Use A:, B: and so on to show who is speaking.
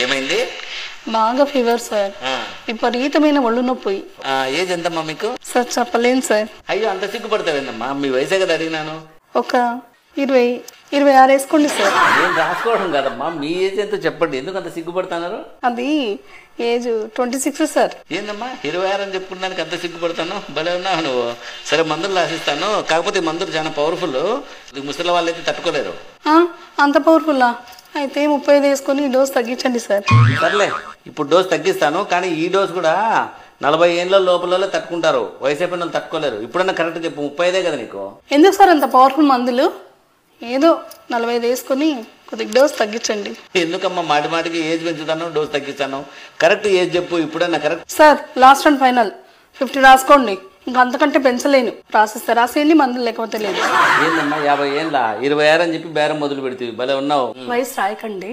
A: ఏమైంది?
B: బాగా fever sir, విపరీతమైన ఒళ్ళు నొప్పి.
A: ఏజ్ ఎంతమ్మా మీకు?
B: సార్ చెప్పలేను సార్.
A: అయ్యో అంత సిగ్గుపడతావేందమ్మా, మీ వయసే కదా అడిగినాను.
B: ఒక 26 వేసుకోండి సార్.
A: నేను రాసుకోవడం కదమ్మా, మీ ఏజ్ ఎంతో చెప్పండి, ఎందుకు అంత సిగ్గుపడుతున్నారు?
B: అది ఏజ్ 26 సార్.
A: ఏందమ్మా 26 అని చెప్పుకున్నానికి అంత సిగ్గుపడతాను? భలే ఉన్నావు నువ్వు. సరే మందులు రాసిస్తాను, కాకపోతే మందులు చాలా పవర్ఫుల్, ముసలి వాళ్ళు అయితే తట్టుకోలేరు.
B: అంత పవర్ఫుల్లా? అయితే 35 వేసుకొని డోస్ తగ్గించండి సార్.
A: సర్లే ఇప్పుడు డోస్ తగ్గిస్తాను, కానీ ఈ డోస్ కూడా 40 ఏళ్ళ లోపల తట్టుకుంటారు, వయసు అయిపోయిన వాళ్ళు తట్టుకోలేరు. ఇప్పుడన్నా కరెక్ట్ చెప్పు, 35 కదా నీకు?
B: ఎందుకు సార్ అంత పవర్ఫుల్ మందులు? ఏదో 45 వేసుకొని కొద్దిగా డోస్ తగ్గించండి.
A: ఎందుకమ్మా మాటి మాటికి ఏజ్ పెంచుతాను డోస్ తగ్గిస్తాను? కరెక్ట్ ఏజ్ చెప్పు ఇప్పుడన్నా. Correct
B: sir, last and final 50 రాసుకోండి, ఇంకా అంతకంటే పెంచలేను. రాసిస్తే రాసేయండి, మందులు లేకపోతే లేదు.
A: ఏందమ్మా 50 ఏళ్ళ 26 అని చెప్పి బేరం మొదలు పెడుతుంది, భలే ఉన్నావు.
B: వయసు రాయకండి.